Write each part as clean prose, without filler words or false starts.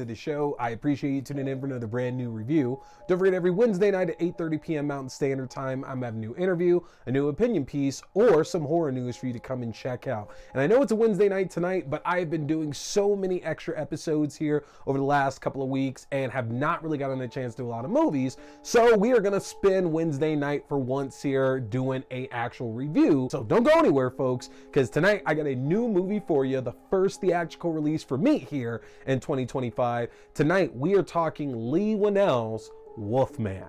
to the show. I appreciate you tuning in for another brand new review. Don't forget, every Wednesday night at 8:30 p.m. Mountain Standard Time, I'm having a new interview, a new opinion piece, or some horror news for you to come and check out. And I know it's a Wednesday night tonight, but I have been doing so many extra episodes here over the last couple of weeks and have not really gotten a chance to do a lot of movies. So we are going to spend Wednesday night for once here doing an actual review. So don't go anywhere, folks, because tonight I got a new movie for you, the first theatrical release for me here in 2025. Tonight we are talking Leigh Whannell's Wolfman.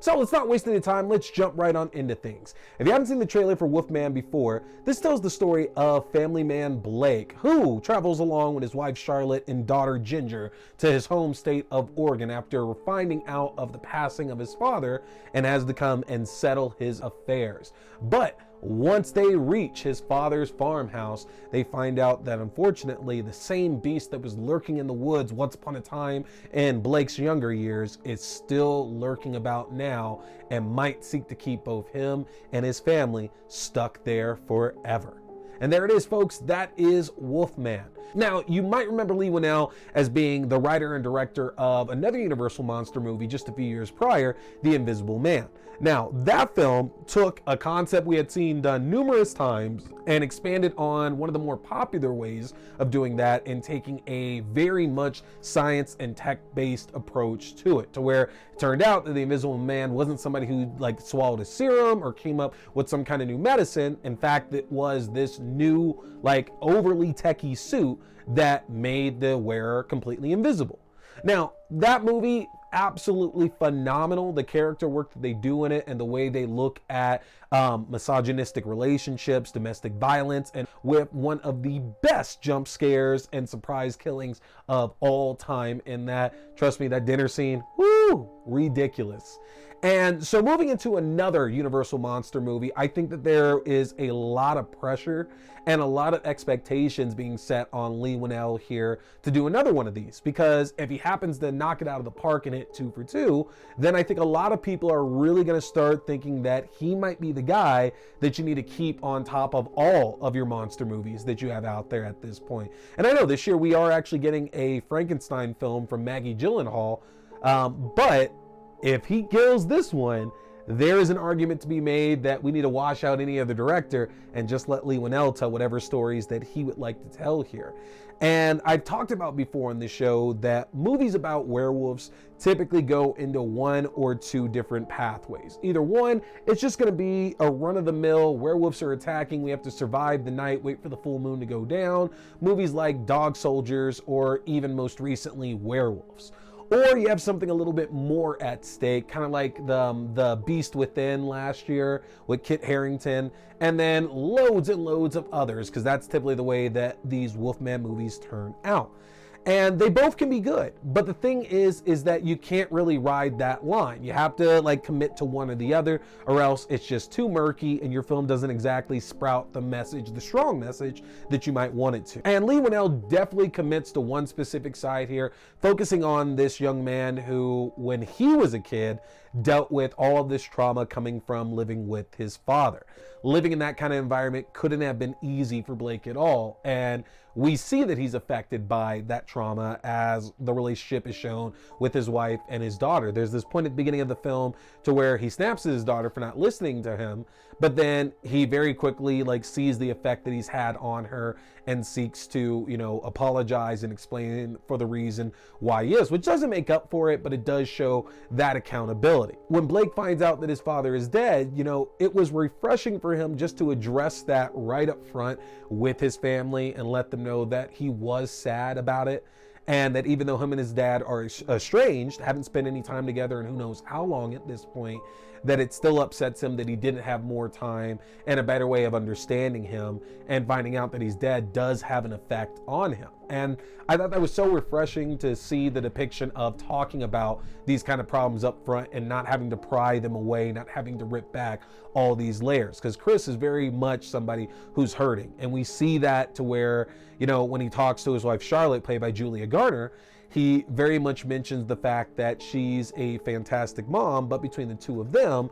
So let's not waste any time, let's jump right on into things. If you haven't seen the trailer for Wolfman before, this tells the story of family man Blake, who travels along with his wife Charlotte and daughter Ginger to his home state of Oregon after finding out of the passing of his father and has to come and settle his affairs. But once they reach his father's farmhouse, they find out that unfortunately the same beast that was lurking in the woods once upon a time in Blake's younger years is still lurking about now and might seek to keep both him and his family stuck there forever. And there it is, folks. That is Wolfman. Now, you might remember Leigh Whannell as being the writer and director of another Universal monster movie just a few years prior, The Invisible Man. Now, that film took a concept we had seen done numerous times and expanded on one of the more popular ways of doing that and taking a very much science and tech-based approach to it, to where it turned out that the Invisible Man wasn't somebody who swallowed a serum or came up with some kind of new medicine. In fact, it was this new overly techie suit that made the wearer completely invisible. Now, that movie, absolutely phenomenal. The character work that they do in it and the way they look at misogynistic relationships, domestic violence, and with one of the best jump scares and surprise killings of all time in that. Trust me, that dinner scene, woo, ridiculous. And so moving into another Universal monster movie, I think that there is a lot of pressure and a lot of expectations being set on Leigh Whannell here to do another one of these, because if he happens to knock it out of the park and hit 2 for 2, then I think a lot of people are really going to start thinking that he might be the guy that you need to keep on top of all of your monster movies that you have out there at this point. And I know this year we are actually getting a Frankenstein film from Maggie Gyllenhaal, but if he kills this one, there is an argument to be made that we need to wash out any other director and just let Leigh Whannell tell whatever stories that he would like to tell here. And I've talked about before on the show that movies about werewolves typically go into one or two different pathways. Either one, it's just going to be a run-of-the-mill, werewolves are attacking, we have to survive the night, wait for the full moon to go down. Movies like Dog Soldiers, or even most recently, Werewolves. Or you have something a little bit more at stake, kind of like the Beast Within last year with Kit Harington, and then loads and loads of others, because that's typically the way that these Wolfman movies turn out. And they both can be good, but the thing is that you can't really ride that line. You have to commit to one or the other, or else it's just too murky and your film doesn't exactly sprout the message, the strong message that you might want it to. And Leigh Whannell definitely commits to one specific side here, focusing on this young man who, when he was a kid, dealt with all of this trauma coming from living with his father. Living in that kind of environment couldn't have been easy for Blake at all, and we see that he's affected by that trauma as the relationship is shown with his wife and his daughter. There's this point at the beginning of the film to where he snaps at his daughter for not listening to him, but then he very quickly sees the effect that he's had on her and seeks to, apologize and explain for the reason why he is, which doesn't make up for it, but it does show that accountability. When Blake finds out that his father is dead, it was refreshing for him just to address that right up front with his family and let them know that he was sad about it, and that even though him and his dad are estranged, haven't spent any time together and who knows how long at this point, that it still upsets him that he didn't have more time and a better way of understanding him, and finding out that he's dead does have an effect on him. And I thought that was so refreshing to see the depiction of talking about these kind of problems up front and not having to pry them away, not having to rip back all these layers. Because Chris is very much somebody who's hurting. And we see that to where, when he talks to his wife Charlotte, played by Julia Garner, he very much mentions the fact that she's a fantastic mom, but between the two of them,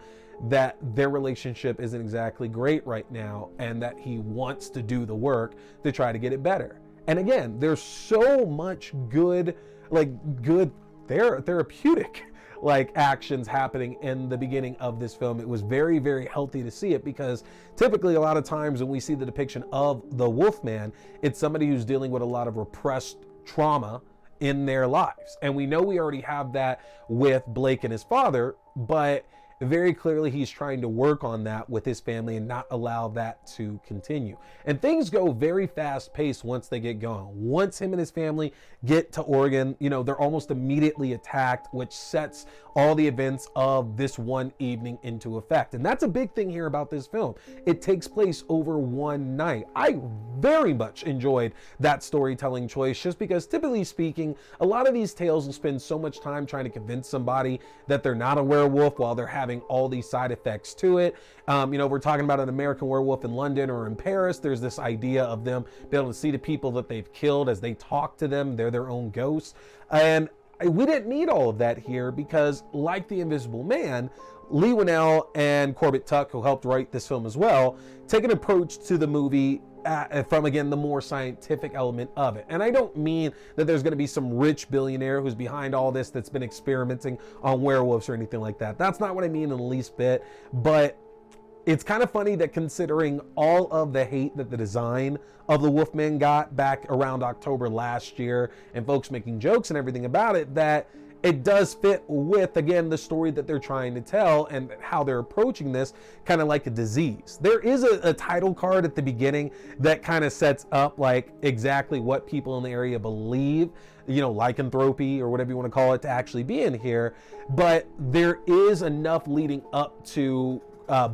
that their relationship isn't exactly great right now, and that he wants to do the work to try to get it better. And again, there's so much good therapeutic like actions happening in the beginning of this film. It was very, very healthy to see it, because typically a lot of times when we see the depiction of the Wolfman, it's somebody who's dealing with a lot of repressed trauma in their lives. And we know we already have that with Blake and his father, but very clearly he's trying to work on that with his family and not allow that to continue. And things go very fast paced once they get going. Once him and his family get to Oregon, you know, they're almost immediately attacked, which sets all the events of this one evening into effect. And that's a big thing here about this film. It takes place over one night. I very much enjoyed that storytelling choice, just because typically speaking, a lot of these tales will spend so much time trying to convince somebody that they're not a werewolf while they're having all these side effects to it. You know, we're talking about an American Werewolf in London or in Paris. There's this idea of them being able to see the people that they've killed as they talk to them. They're their own ghosts. And we didn't need all of that here, because like The Invisible Man, Leigh Whannell and Corbett Tuck, who helped write this film as well, take an approach to the movie from, again, the more scientific element of it. And I don't mean that there's going to be some rich billionaire who's behind all this that's been experimenting on werewolves or anything like that. That's not what I mean in the least bit. But it's kind of funny that, considering all of the hate that the design of the Wolfman got back around October last year, and folks making jokes and everything about it, that it does fit with, again, the story that they're trying to tell and how they're approaching this, kind of like a disease. There is a title card at the beginning that kind of sets up like exactly what people in the area believe, you know, lycanthropy or whatever you want to call it, to actually be in here. But there is enough leading up to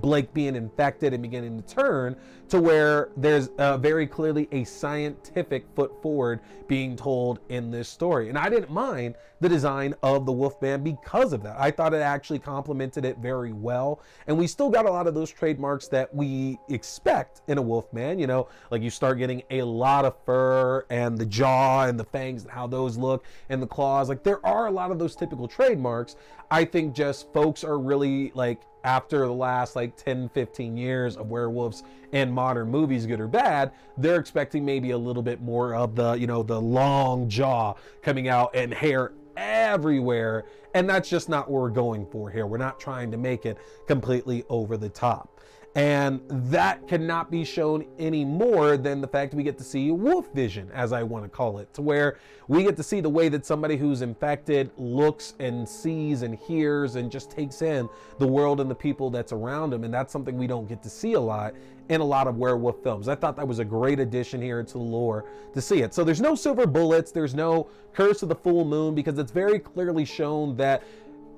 Blake being infected and beginning to turn, to where there's very clearly a scientific foot forward being told in this story. And I didn't mind the design of the Wolfman because of that. I thought it actually complemented it very well. And we still got a lot of those trademarks that we expect in a Wolfman. You know, like you start getting a lot of fur and the jaw and the fangs and how those look and the claws. Like, there are a lot of those typical trademarks. I think just folks are really, like, after the last like 10, 15 years of werewolves in modern movies, good or bad, they're expecting maybe a little bit more of the, you know, the long jaw coming out and hair everywhere. And that's just not what we're going for here. We're not trying to make it completely over the top. And that cannot be shown any more than the fact we get to see wolf vision, as I want to call it, to where we get to see the way that somebody who's infected looks and sees and hears and just takes in the world and the people that's around them. And that's something we don't get to see a lot in a lot of werewolf films. I thought that was a great addition here to the lore to see it. So there's no silver bullets, there's no curse of the full moon, because it's very clearly shown that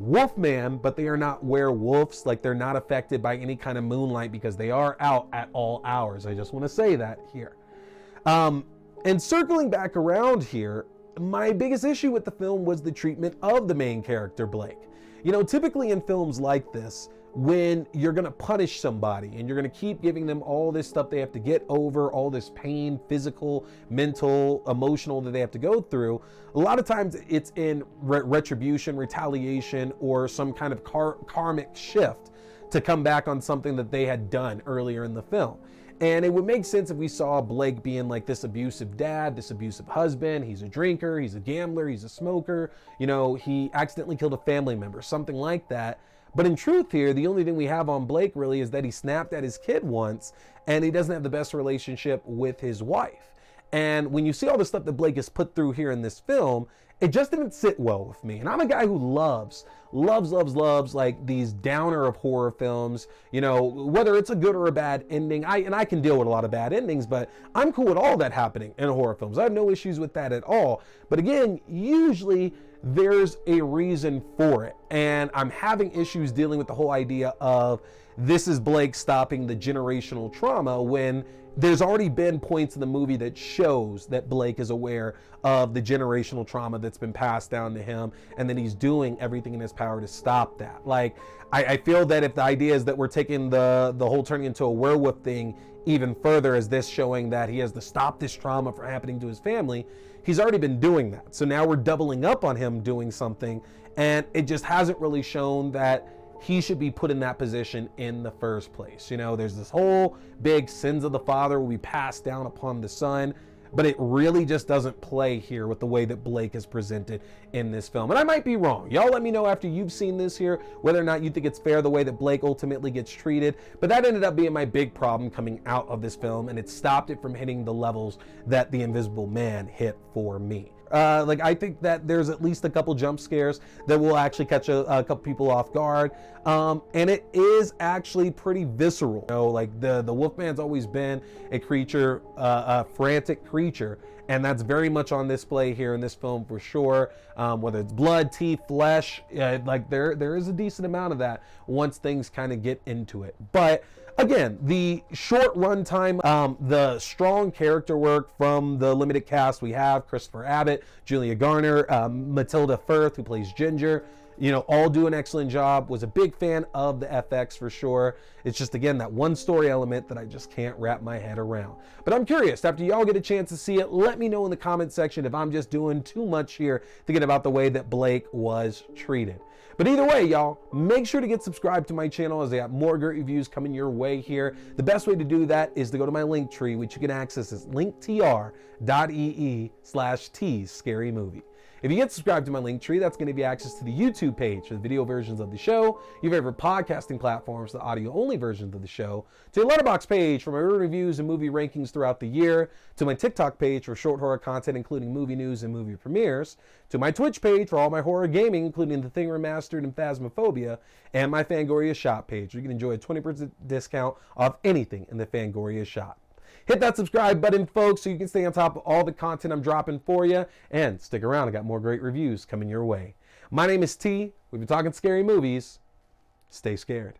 Wolfman, but they are not werewolves. Like, they're not affected by any kind of moonlight, because they are out at all hours. I just want to say that here. And circling back around here, my biggest issue with the film was the treatment of the main character, Blake. You know, typically in films like this, when you're going to punish somebody and you're going to keep giving them all this stuff they have to get over, all this pain, physical, mental, emotional, that they have to go through, a lot of times it's in retribution, retaliation, or some kind of karmic shift to come back on something that they had done earlier in the film. And it would make sense if we saw Blake being like this abusive dad, this abusive husband. He's a drinker, he's a gambler, he's a smoker, you know, he accidentally killed a family member, something like that. But in truth here, the only thing we have on Blake really is that he snapped at his kid once, and he doesn't have the best relationship with his wife. And when you see all the stuff that Blake has put through here in this film, it just didn't sit well with me. And I'm a guy who loves like these downer of horror films, you know, whether it's a good or a bad ending. I can deal with a lot of bad endings, but I'm cool with all that happening in horror films. I have no issues with that at all. But again, usually there's a reason for it. And I'm having issues dealing with the whole idea of this is Blake stopping the generational trauma, when there's already been points in the movie that shows that Blake is aware of the generational trauma that's been passed down to him, and that he's doing everything in his power to stop that. Like, I feel that if the idea is that we're taking the whole turning into a werewolf thing even further, as this showing that he has to stop this trauma from happening to his family, he's already been doing that. So now we're doubling up on him doing something, and it just hasn't really shown that he should be put in that position in the first place. You know, there's this whole big sins of the father will be passed down upon the son. but it really just doesn't play here with the way that Blake is presented in this film. And I might be wrong. Y'all let me know after you've seen this here whether or not you think it's fair the way that Blake ultimately gets treated. But that ended up being my big problem coming out of this film, and it stopped it from hitting the levels that The Invisible Man hit for me. Like, I think that there's at least a couple jump scares that will actually catch a couple people off guard. And it is actually pretty visceral. You know, like the Wolfman's always been a creature, a frantic creature. And that's very much on display here in this film for sure. Whether it's blood, teeth, flesh, like there is a decent amount of that once things kind of get into it. But again, the short runtime, the strong character work from the limited cast we have: Christopher Abbott, Julia Garner, Matilda Firth, who plays Ginger, you know, all do an excellent job. Was a big fan of the FX for sure. It's just, again, that one story element that I just can't wrap my head around. But I'm curious, after y'all get a chance to see it, let me know in the comment section if I'm just doing too much here thinking about the way that Blake was treated. But either way, y'all, make sure to get subscribed to my channel as I got more great reviews coming your way here. The best way to do that is to go to my link tree, which you can access at linktr.ee/tscarymovie. If you get subscribed to my link tree, that's going to give you access to the YouTube page for the video versions of the show, your favorite podcasting platforms, the audio-only versions of the show, to the Letterboxd page for my reviews and movie rankings throughout the year, to my TikTok page for short horror content, including movie news and movie premieres, to my Twitch page for all my horror gaming, including The Thing Remastered and Phasmophobia, and my Fangoria shop page, where you can enjoy a 20% discount off anything in the Fangoria shop. Hit that subscribe button, folks, so you can stay on top of all the content I'm dropping for you. And stick around, I got more great reviews coming your way. My name is T. We've been talking scary movies. Stay scared.